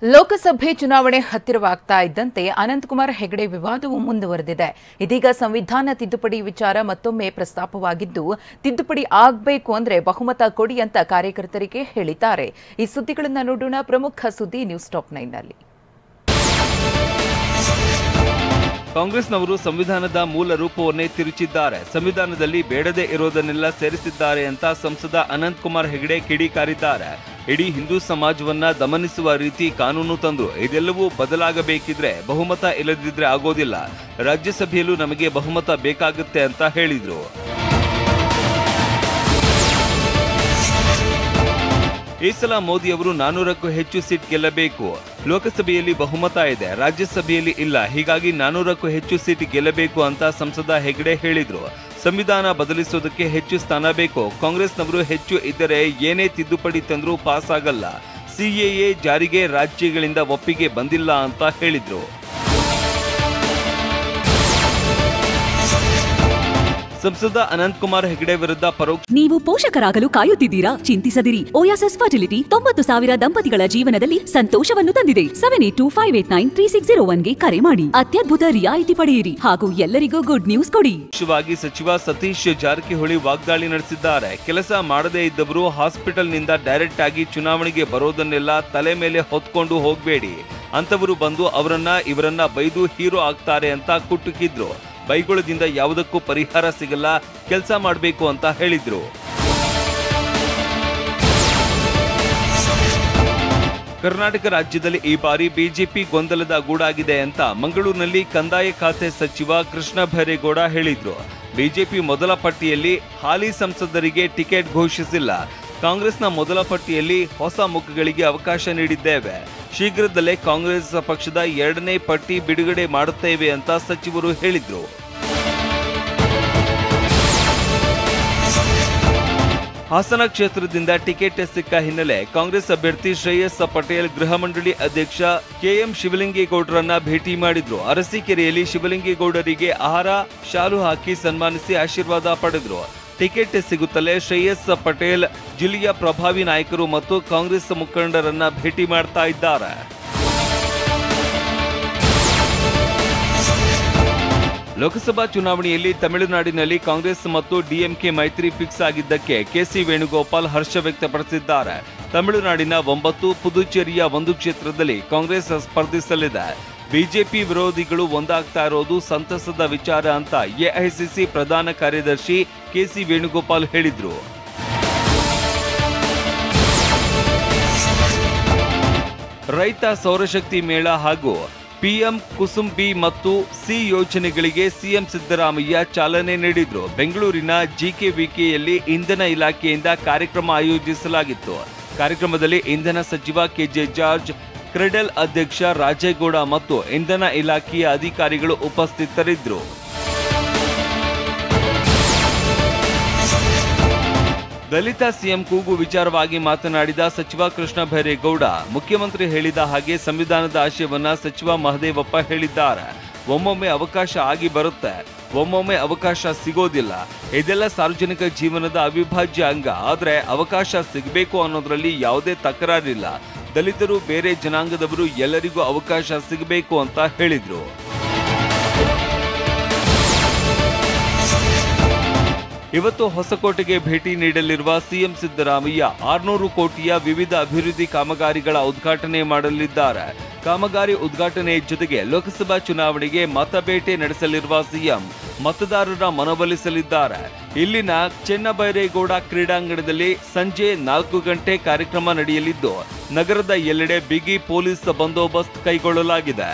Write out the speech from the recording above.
ಲೋಕಸಭೆ ಚುನಾವಣೆ ಹತ್ತಿರವಾಗ್ತಾ ಇದ್ದಂತೆ ಅನಂತಕುಮಾರ್ ಹೆಗಡೆ ವಿವಾದವು ಮುಂದುವರೆದಿದೆ. ಇದೀಗ ಸಂವಿಧಾನ ತಿದ್ದುಪಡಿ ವಿಚಾರ ಮತ್ತೊಮ್ಮೆ ಪ್ರಸ್ತಾಪವಾಗಿದ್ದು, ತಿದ್ದುಪಡಿ ಆಗಬೇಕು ಅಂದ್ರೆ ಬಹುಮತ ಕೊಡಿ ಅಂತ ಕಾರ್ಯಕರ್ತರಿಗೆ ಹೇಳಿದ್ದಾರೆ. ಈ ಸುದ್ದಿಗಳನ್ನು ನೋಡೋಣ. ಪ್ರಮುಖ ಸುದ್ದಿ ನ್ಯೂಸ್ ಟಾಪ್ 9 ನಲ್ಲಿ. ಕಾಂಗ್ರೆಸ್ನವರು ಸಂವಿಧಾನದ ಮೂಲ ರೂಪವನ್ನೇ ತಿರುಚಿದ್ದಾರೆ. ಸಂವಿಧಾನದಲ್ಲಿ ಬೇಡದೇ ಇರೋದನ್ನೆಲ್ಲ ಸೇರಿಸಿದ್ದಾರೆ ಅಂತ ಸಂಸದ ಅನಂತಕುಮಾರ್ ಹೆಗಡೆ ಕಿಡಿಕಾರಿದ್ದಾರೆ. ಇಡೀ ಹಿಂದೂ ಸಮಾಜವನ್ನ ದಮನಿಸುವ ರೀತಿ ಕಾನೂನು ತಂದ್ರು. ಇದೆಲ್ಲವೂ ಬದಲಾಗಬೇಕಿದ್ರೆ ಬಹುಮತ ಇಲ್ಲದಿದ್ರೆ ಆಗೋದಿಲ್ಲ. ರಾಜ್ಯಸಭೆಯಲ್ಲೂ ನಮಗೆ ಬಹುಮತ ಬೇಕಾಗುತ್ತೆ ಅಂತ ಹೇಳಿದ್ರು. ಈ ಸಲ ಮೋದಿ ಅವರು 400ಕ್ಕೂ ಹೆಚ್ಚು ಸೀಟ್ ಗೆಲ್ಲಬೇಕು. ಲೋಕಸಭೆಯಲ್ಲಿ ಬಹುಮತ ಇದೆ, ರಾಜ್ಯಸಭೆಯಲ್ಲಿ ಇಲ್ಲ. ಹೀಗಾಗಿ 400ಕ್ಕೂ ಹೆಚ್ಚು ಸೀಟ್ ಗೆಲ್ಲಬೇಕು ಅಂತ ಸಂಸದ ಹೆಗಡೆ ಹೇಳಿದ್ರು. ಸಂವಿಧಾನ ಬದಲಿಸೋದಕ್ಕೆ ಹೆಚ್ಚು ಸ್ಥಾನ ಬೇಕು. ಕಾಂಗ್ರೆಸ್ನವರು ಹೆಚ್ಚು ಇದ್ದರೆ ಏನೇ ತಿದ್ದುಪಡಿ ತಂದ್ರೂ ಪಾಸ್ ಆಗಲ್ಲ. ಸಿಎಎ ಜಾರಿಗೆ ರಾಜ್ಯಗಳಿಂದ ಒಪ್ಪಿಗೆ ಬಂದಿಲ್ಲ ಅಂತ ಹೇಳಿದ್ರು. ಸಂಸದ ಅನಂತಕುಮಾರ್ ಹೆಗಡೆ ವಿರುದ್ಧ ಪರೋಕ್ಷ. ನೀವು ಪೋಷಕರಾಗಲು ಕಾಯುತ್ತಿದ್ದೀರಾ? ಚಿಂತಿಸದಿರಿ. ಓಯಾಸಿಸ್ ಫರ್ಟಿಲಿಟಿ 90,000 ದಂಪತಿಗಳ ಜೀವನದಲ್ಲಿ ಸಂತೋಷವನ್ನು ತಂದಿದೆ. 7825893601ಗೆ ಕರೆ ಮಾಡಿ ಅತ್ಯದ್ಭುತ ರಿಯಾಯಿತಿ ಪಡೆಯಿರಿ ಹಾಗೂ ಎಲ್ಲರಿಗೂ ಗುಡ್ ನ್ಯೂಸ್ ಕೊಡಿ. ವಿಶೇಷವಾಗಿ ಸಚಿವ ಸತೀಶ್ ಜಾರಕಿಹೊಳಿ ವಾಗ್ದಾಳಿ ನಡೆಸಿದ್ದಾರೆ. ಕೆಲಸ ಮಾಡದೇ ಇದ್ದವರು ಹಾಸ್ಪಿಟಲ್ನಿಂದ ಡೈರೆಕ್ಟ್ ಆಗಿ ಚುನಾವಣೆಗೆ ಬರೋದನ್ನೆಲ್ಲ ತಲೆ ಮೇಲೆ ಹೊತ್ಕೊಂಡು ಹೋಗಬೇಡಿ. ಅಂತವರು ಬಂದು ಇವರನ್ನ ಬೈದು ಹೀರೋ ಆಗ್ತಾರೆ ಅಂತ ಕುಟುಕಿದ್ರು. ಬೈಗುಳದಿಂದ ಯಾವುದಕ್ಕೂ ಪರಿಹಾರ ಸಿಗಲ್ಲ, ಕೆಲಸ ಮಾಡಬೇಕು ಅಂತ ಹೇಳಿದ್ರು. ಕರ್ನಾಟಕ ರಾಜ್ಯದಲ್ಲಿ ಈ ಬಾರಿ ಬಿಜೆಪಿ ಗೊಂದಲದ ಗೂಡಾಗಿದೆ ಅಂತ ಮಂಗಳೂರಿನಲ್ಲಿ ಕಂದಾಯ ಖಾತೆ ಸಚಿವ ಕೃಷ್ಣ ಭೈರೇಗೌಡ ಹೇಳಿದ್ರು. ಬಿಜೆಪಿ ಮೊದಲ ಪಟ್ಟಿಯಲ್ಲಿ ಹಾಲಿ ಸಂಸದರಿಗೆ ಟಿಕೆಟ್ ಘೋಷಿಸಿಲ್ಲ. ಕಾಂಗ್ರೆಸ್ನ ಮೊದಲ ಪಟ್ಟಿಯಲ್ಲಿ ಹೊಸ ಮುಖಗಳಿಗೆ ಅವಕಾಶ ನೀಡಿದ್ದೇವೆ. ಶೀಘ್ರದಲ್ಲೇ ಕಾಂಗ್ರೆಸ್ ಪಕ್ಷದ 2ನೇ ಪಟ್ಟಿ ಬಿಡುಗಡೆ ಮಾಡುತ್ತೇವೆ ಅಂತ ಸಚಿವರು ಹೇಳಿದ್ರು. ಹಾಸನ ಕ್ಷೇತ್ರದಿಂದ ಟಿಕೆಟ್ ಸಿಕ್ಕ ಹಿನ್ನೆಲೆ ಕಾಂಗ್ರೆಸ್ ಅಭ್ಯರ್ಥಿ ಶ್ರೇಯಸ್ ಪಟೇಲ್ ಗೃಹ ಮಂಡಳಿ ಅಧ್ಯಕ್ಷ ಕೆಎಂ ಶಿವಲಿಂಗೇಗೌಡರನ್ನ ಭೇಟಿ ಮಾಡಿದ್ರು. ಅರಸೀಕೆರೆಯಲ್ಲಿ ಶಿವಲಿಂಗೇಗೌಡರಿಗೆ ಆಹಾರ, ಶಾಲು ಹಾಕಿ ಸನ್ಮಾನಿಸಿ ಆಶೀರ್ವಾದ ಪಡೆದ್ರು. ಟಿಕೆಟ್ ಸಿಗುತ್ತಲೇ ಶ್ರೇಯಸ್ ಪಟೇಲ್ ಜಿಲ್ಲೆಯ ಪ್ರಭಾವಿ ನಾಯಕರು ಮತ್ತು ಕಾಂಗ್ರೆಸ್ ಮುಖಂಡರನ್ನ ಭೇಟಿ ಮಾಡ್ತಾ ಇದ್ದಾರೆ. ಲೋಕಸಭಾ ಚುನಾವಣೆಯಲ್ಲಿ ತಮಿಳುನಾಡಿನಲ್ಲಿ ಕಾಂಗ್ರೆಸ್ ಮತ್ತು ಡಿಎಂಕೆ ಮೈತ್ರಿ ಫಿಕ್ಸ್ ಆಗಿದ್ದಕ್ಕೆ ಕೆಸಿ ವೇಣುಗೋಪಾಲ್ ಹರ್ಷ ವ್ಯಕ್ತಪಡಿಸಿದ್ದಾರೆ. ತಮಿಳುನಾಡಿನ 9, ಪುದುಚೇರಿಯ 1 ಕ್ಷೇತ್ರದಲ್ಲಿ ಕಾಂಗ್ರೆಸ್ ಸ್ಪರ್ಧಿಸಲಿದೆ. ಬಿಜೆಪಿ ವಿರೋಧಿಗಳು ಒಂದಾಗ್ತಾ ಇರೋದು ಸಂತಸದ ವಿಚಾರ ಅಂತ ಎಐಸಿಸಿ ಪ್ರಧಾನ ಕಾರ್ಯದರ್ಶಿ ಕೆಸಿ ವೇಣುಗೋಪಾಲ್ ಹೇಳಿದ್ರು. ರೈತ ಸೌರಶಕ್ತಿ ಮೇಳ ಹಾಗೂ ಪಿಎಂ ಕುಸುಮ್ ಬಿ ಮತ್ತು ಸಿ ಯೋಜನೆಗಳಿಗೆ ಸಿಎಂ ಸಿದ್ದರಾಮಯ್ಯ ಚಾಲನೆ ನೀಡಿದ್ರು. ಬೆಂಗಳೂರಿನ ಜಿಕೆವಿಕೆಯಲ್ಲಿ ಇಂಧನ ಇಲಾಖೆಯಿಂದ ಕಾರ್ಯಕ್ರಮ ಆಯೋಜಿಸಲಾಗಿತ್ತು. ಕಾರ್ಯಕ್ರಮದಲ್ಲಿ ಇಂಧನ ಸಚಿವ ಕೆಜೆ ಜಾರ್ಜ್, ಕ್ರೆಡೆಲ್ ಅಧ್ಯಕ್ಷ ರಾಜೇಗೌಡ ಮತ್ತು ಇಂಧನ ಇಲಾಖೆಯ ಅಧಿಕಾರಿಗಳು ಉಪಸ್ಥಿತರಿದ್ದರು. ದಲಿತ ಸಿಎಂ ಕೂಗು ವಿಚಾರವಾಗಿ ಮಾತನಾಡಿದ ಸಚಿವ ಕೃಷ್ಣ ಭೈರೇಗೌಡ, ಮುಖ್ಯಮಂತ್ರಿ ಹೇಳಿದ ಹಾಗೆ ಸಂವಿಧಾನದ ಆಶಯವನ್ನ ಸಚಿವ ಮಹದೇವಪ್ಪ ಹೇಳಿದ್ದಾರೆ. ಒಮ್ಮೊಮ್ಮೆ ಅವಕಾಶ ಆಗಿ ಬರುತ್ತೆ, ಒಮ್ಮೊಮ್ಮೆ ಅವಕಾಶ ಸಿಗೋದಿಲ್ಲ. ಇದೆಲ್ಲ ಸಾರ್ವಜನಿಕ ಜೀವನದ ಅವಿಭಾಜ್ಯ ಅಂಗ. ಆದ್ರೆ ಅವಕಾಶ ಸಿಗಬೇಕು ಅನ್ನೋದ್ರಲ್ಲಿ ಯಾವುದೇ ತಕರಾರಿಲ್ಲ. ದಲಿತರು, ಬೇರೆ ಜನಾಂಗದವರು ಎಲ್ಲರಿಗೂ ಅವಕಾಶ ಸಿಗಬೇಕು ಅಂತ ಹೇಳಿದ್ರು. ಇವತ್ತು ಹೊಸಕೋಟೆಗೆ ಭೇಟಿ ನೀಡಲಿರುವ ಸಿಎಂ ಸಿದ್ದರಾಮಯ್ಯ 600 ಕೋಟಿಯ ವಿವಿಧ ಅಭಿವೃದ್ಧಿ ಕಾಮಗಾರಿಗಳ ಉದ್ಘಾಟನೆ ಮಾಡಲಿದ್ದಾರೆ. ಕಾಮಗಾರಿ ಉದ್ಘಾಟನೆ ಜೊತೆಗೆ ಲೋಕಸಭಾ ಚುನಾವಣೆಗೆ ಮತಬೇಟೆ ನಡೆಸಲಿರುವ ಸಿಎಂ ಮತದಾರರ ಮನವೊಲಿಸಲಿದ್ದಾರೆ. ಇಲ್ಲಿನ ಚೆನ್ನಬೈರೇಗೌಡ ಕ್ರೀಡಾಂಗಣದಲ್ಲಿ ಸಂಜೆ 4 ಗಂಟೆ ಕಾರ್ಯಕ್ರಮ ನಡೆಯಲಿದ್ದು, ನಗರದ ಎಲ್ಲೆಡೆ ಬಿಗಿ ಪೊಲೀಸ್ ಬಂದೋಬಸ್ತ್ ಕೈಗೊಳ್ಳಲಾಗಿದೆ.